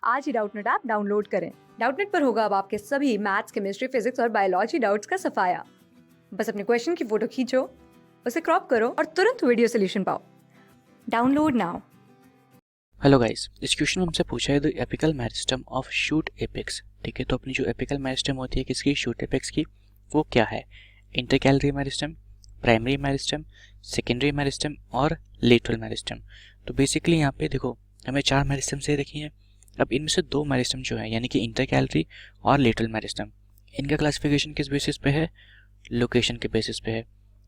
आज ही Doubtnut app download करें। Doubtnut पर होगा अब आपके सभी मैथ्स, केमिस्ट्री, फिजिक्स और बायोलॉजी डाउट्स का सफाया। बस अपने क्वेश्चन की फोटो खींचो, उसे क्रॉप करो और तुरंत वीडियो सोल्यूशन पाओ। Download now. हेलो गाइस, इस क्वेश्चन में हमसे पूछा है the apical meristem of shoot apex. ठीक है, तो अपनी जो एपिकल मेरिस्टम होती है किसकी, शूट एपेक्स की, वो क्या है? Intercalary meristem, primary meristem, secondary meristem और लेटरल मेरिस्टम। तो बेसिकली यहाँ पे देखो हमें 4 मेरिस्टम से रखी हैं। अब इनमें से 2 मेरिस्टम जो है यानी कि इंटरकैलरी और लेटरल मेरिस्टम, इनका क्लासिफिकेशन किस बेसिस पे है? लोकेशन के बेसिस पे है।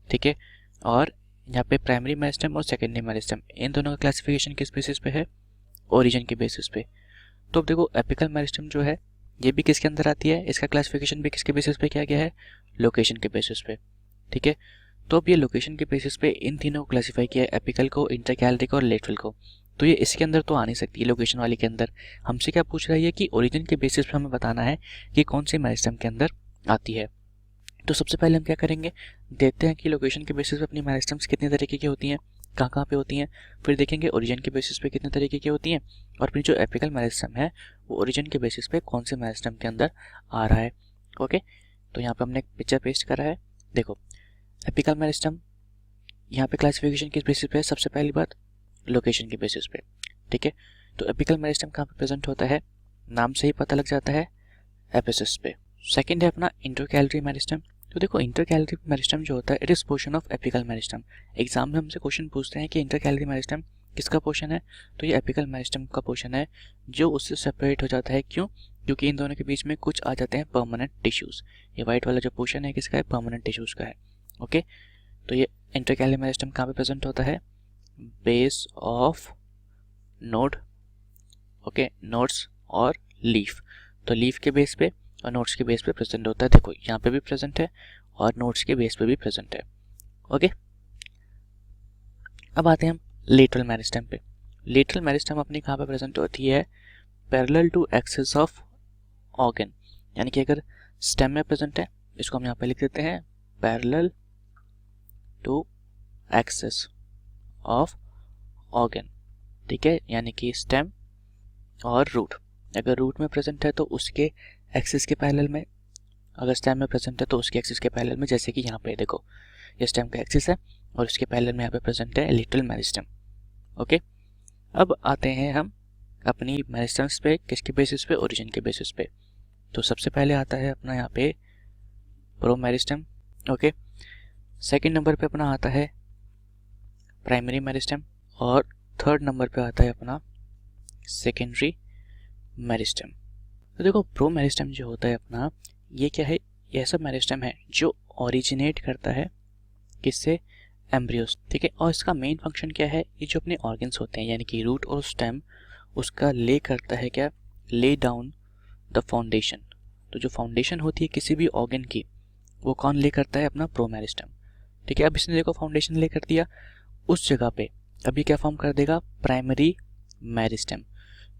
ठीक है, और यहाँ पे प्राइमरी मेरिस्टम और सेकेंडरी मेरिस्टम, इन दोनों का क्लासिफिकेशन किस बेसिस पे है? ओरिजिन के बेसिस पे। तो अब देखो एपिकल मेरिस्टम जो है ये भी किसके अंदर आती है, इसका क्लासिफिकेशन भी किसके बेसिस पे किया गया है? लोकेशन के बेसिस पे। ठीक है, तो अब ये लोकेशन के बेसिस पे इन तीनों को क्लासिफाई किया है, एपिकल को, इंटरकैलरी को और लेटरल को। तो ये इसके अंदर तो आ नहीं सकती है, लोकेशन वाली के अंदर। हमसे क्या पूछ रहा है कि ओरिजिन के बेसिस पे हमें बताना है कि कौन सी मेरिस्टम के अंदर आती है। तो सबसे पहले हम क्या करेंगे, देखते हैं कि लोकेशन के बेसिस पे अपनी मेरिस्टम्स कितने तरीके की होती हैं, कहाँ कहाँ पे होती हैं। फिर देखेंगे ओरिजिन के बेसिस पे कितने तरीके की होती हैं, और अपनी जो एपिकल मेरिस्टम है वो ओरिजिन के बेसिस पे कौन से मेरिस्टम के अंदर आ रहा है। ओके, तो यहाँ पे हमने एक पिक्चर पेस्ट करा है। देखो एपिकल मेरिस्टम यहाँ पे क्लासिफिकेशन किस बेसिस पे है? सबसे पहली बात लोकेशन के बेसिस पे। ठीक है, तो एपिकल मेरिस्टम कहाँ पे प्रेजेंट होता है, नाम से ही पता लग जाता है, एपिसिस पे। सेकेंड है अपना इंटरकैलरी मेरिस्टम। तो देखो इंटरकैलरी मेरिस्टम जो होता है it is portion of apical meristem. Exam में हमसे क्वेश्चन पूछते हैं कि इंटरकैलरी मेरिस्टम किसका पोर्शन है, तो ये एपिकल मेरिस्टम का पोर्शन है जो उससे सेपरेट हो जाता है। क्यों? क्योंकि इन दोनों के बीच में कुछ आ जाते हैं परमानेंट टिश्यूज। ये वाइट वाला जो पोर्शन है किसका है? परमानेंट टिश्यूज का है। ओके, तो ये इंटरकैलरी मेरिस्टम कहाँ पे प्रेजेंट होता है? Base of node. Okay, nodes और लीफ। तो लीफ के बेस पे और नोट्स के बेस पे प्रेजेंट होता है। देखो यहाँ पे भी प्रेजेंट है और नोट्स के बेस पे भी प्रेजेंट है। ओके, अब आते हैं हम लेटरल मेरिस्टम पे। लेटरल मेरिस्टम अपनी कहाँ पे प्रेजेंट होती है? Parallel to axis of organ. यानी कि अगर स्टेम में प्रेजेंट है, इसको हम यहाँ पे लिख देते हैं parallel to axis of organ. ठीक है, यानी कि स्टेम और रूट। अगर रूट में प्रेजेंट है तो उसके एक्सिस के पैरेलल में, अगर स्टेम में प्रेजेंट है तो उसके एक्सिस के पैरेलल में। जैसे कि यहाँ पे देखो ये स्टेम का एक्सिस है और उसके पैरेलल में यहाँ पे प्रेजेंट है लेटरल मेरिस्टम। ओके, अब आते हैं हम अपनी मेरिस्टम्स पे, किसके बेसिस पे? ओरिजिन के बेसिस पे। तो सबसे पहले आता है अपना यहाँ पे pro meristem. Okay, second number पे अपना आता है प्राइमरी मेरिस्टम और थर्ड नंबर पे आता है अपना सेकेंडरी मेरिस्टम। तो देखो प्रो मेरिस्टम जो होता है अपना, ये क्या है? ये ऐसा मेरिस्टम है जो ओरिजिनेट करता है किससे? एम्ब्रियोस। ठीक है, और इसका मेन फंक्शन क्या है? ये जो अपने ऑर्गन्स होते हैं यानी कि रूट और स्टेम, उसका ले करता है क्या? Lay down the foundation. तो जो फाउंडेशन होती है किसी भी ऑर्गन की, वो कौन ले करता है? अपना प्रो मेरिस्टम। ठीक है, अब इसने देखो फाउंडेशन ले कर दिया, उस जगह पे अभी क्या फॉर्म कर देगा? Primary meristem.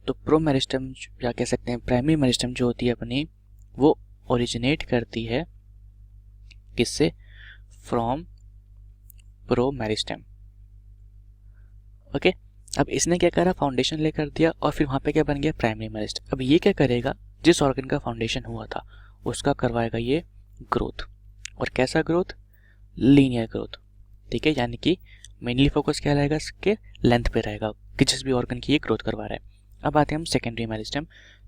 तो प्रो मेरिस्टम या कह सकते हैं प्राइमरी मेरिस्टम जो होती है अपनी, वो ओरिजिनेट करती है किससे? From pro meristem. ओके, अब इसने क्या करा? फाउंडेशन लेकर दिया और फिर वहां पे क्या बन गया? Primary meristem. अब ये क्या करेगा? जिस ऑर्गन का फाउंडेशन हुआ था उसका करवाएगा ये ग्रोथ। और कैसा ग्रोथ? Linear growth. ठीक है, यानी कि मेनली फोकस क्या रहेगा? इसके लेंथ पे रहेगा कि जिस भी ऑर्गन की ये ग्रोथ करवा रहा है। अब आते हैं हम सेकेंडरी मेरिस्टम।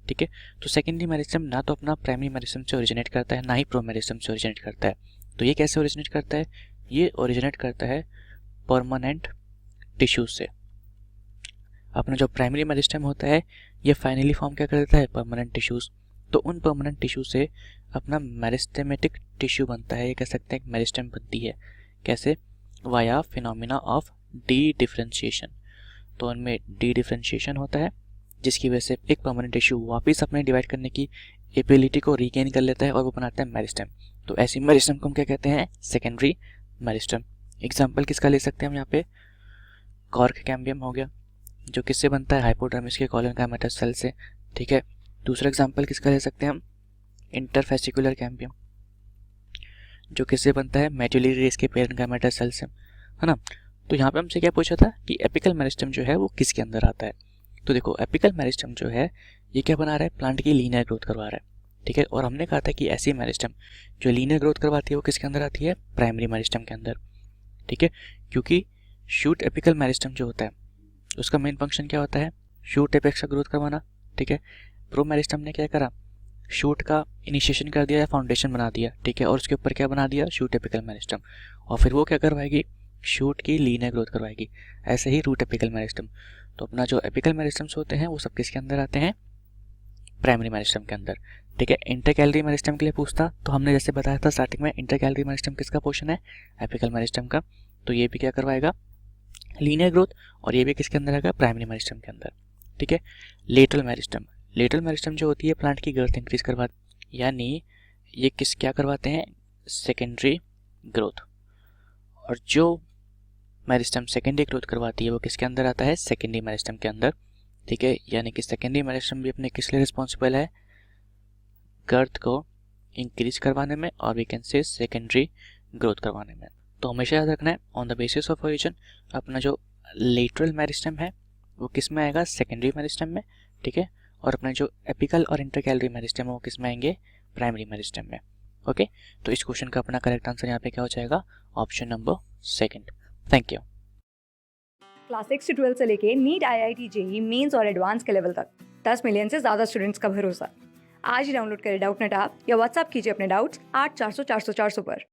ठीक है, तो सेकेंडरी मेरिस्टम ना तो अपना प्राइमरी मेरिस्टम से ओरिजिनेट करता है, ना ही प्रो मेरिस्टम से ओरिजिनेट करता है। तो ये कैसे ओरिजिनेट करता है? ये ओरिजिनेट करता है परमानेंट टिश्यूज से। अपना जो प्राइमरी मेरिस्टम होता है ये फाइनली फॉर्म क्या कर देता है? Permanent tissues. तो उन परमानेंट टिश्यू से अपना मेरिस्टेमेटिक टिश्यू बनता है, ये कह सकते हैं मेरिस्टम बनती है। कैसे? Via phenomena of D differentiation. तो उनमें डी डिफरेंशिएशन होता है जिसकी वजह से एक परमानेंट टिश्यू वापस अपने डिवाइड करने की एबिलिटी को रीगेन कर लेता है और वो बनाता है मेरिस्टम। तो ऐसी मेरिस्टम को हम क्या कहते हैं? Secondary meristem. एग्जाम्पल किसका ले सकते हैं हम यहाँ पे? कॉर्क कैम्बियम हो गया जो किससे बनता है? हाइपोडर्मिस के कॉलन गामेटा सेल से। ठीक है, दूसरा एग्जाम्पल किसका ले सकते हैं हम? इंटरफेसिकुलर कैम्बियम जो किससे बनता है? मेड्यूलरी रेस के पेरेंट गामेटा सेल से, है ना। तो यहाँ पे हमसे क्या पूछा था कि एपिकल मेरिस्टम जो है वो किसके अंदर आता है। तो देखो एपिकल मेरिस्टम जो है ये क्या बना रहा है, प्लांट की लीनियर ग्रोथ करवा रहा है, ठीक है। और हमने कहा था कि ऐसी मेरिस्टम जो लीनियर ग्रोथ करवाती है वो किसके अंदर आती है, प्राइमरी मेरिस्टम के अंदर, ठीक है। क्योंकि शूट एपिकल मेरिस्टम जो होता है उसका मेन फंक्शन क्या होता है, शूट एपेक्स का ग्रोथ करवाना, ठीक है। प्रो मेरिस्टम ने क्या करा, शूट का इनिशिएशन कर दिया या फाउंडेशन बना दिया, ठीक है। और उसके ऊपर क्या बना दिया, शूट एपिकल मेरिस्टम, और फिर वो क्या करवाएगी, शूट की लीनियर ग्रोथ करवाएगी। ऐसे ही रूट एपिकल मेरिस्टम। तो अपना जो एपिकल मेरिस्टम्स होते हैं वो सब किसके अंदर आते हैं, प्राइमरी मेरिस्टम के अंदर, ठीक है। इंटरकैलरी मेरिस्टम के लिए पूछता तो हमने जैसे बताया था स्टार्टिंग में, इंटरकैलरी मेरिस्टम किसका पोर्शन है, एपिकल मेरिस्टम का। तो ये भी क्या करवाएगा, लीनियर ग्रोथ, और ये भी किसके अंदर आएगा, प्राइमरी मेरिस्टम के अंदर, ठीक है। लेटरल मेरिस्टम, लेटरल मेरिस्टम जो होती है प्लांट की ग्रोथ इंक्रीज करवा, यानी ये क्या करवाते हैं, सेकेंडरी ग्रोथ। और जो मेरिस्टम सेकेंडरी ग्रोथ करवाती है वो किसके अंदर आता है, सेकेंडरी मेरिस्टम के अंदर, ठीक है। यानी कि सेकेंडरी मेरिस्टम भी अपने किस लिए रिस्पॉन्सिबल है, गर्थ को इंक्रीज करवाने में, और we can say secondary growth करवाने में। तो हमेशा याद रखना है, on the basis of origin अपना जो लेटरल मेरिस्टम है वो किस में आएगा, सेकेंडरी मेरिस्टम में, ठीक है। और अपने जो एपिकल और इंटरकैलरी मेरिस्टम है वो किस में आएंगे, प्राइमरी मेरिस्टम में, ओके। तो इस क्वेश्चन का अपना करेक्ट आंसर यहाँ पे क्या हो जाएगा, option number second. Thank you. Class 6 से 12 से लेके नीट, IIT, JEE मेंस और एडवांस के लेवल तक 10 मिलियन से ज़्यादा स्टूडेंट्स का भरोसा। आज ही डाउनलोड करें डाउटनेट ऐप या व्हाट्सएप कीजिए अपने डाउट्स 8400 400 400 पर।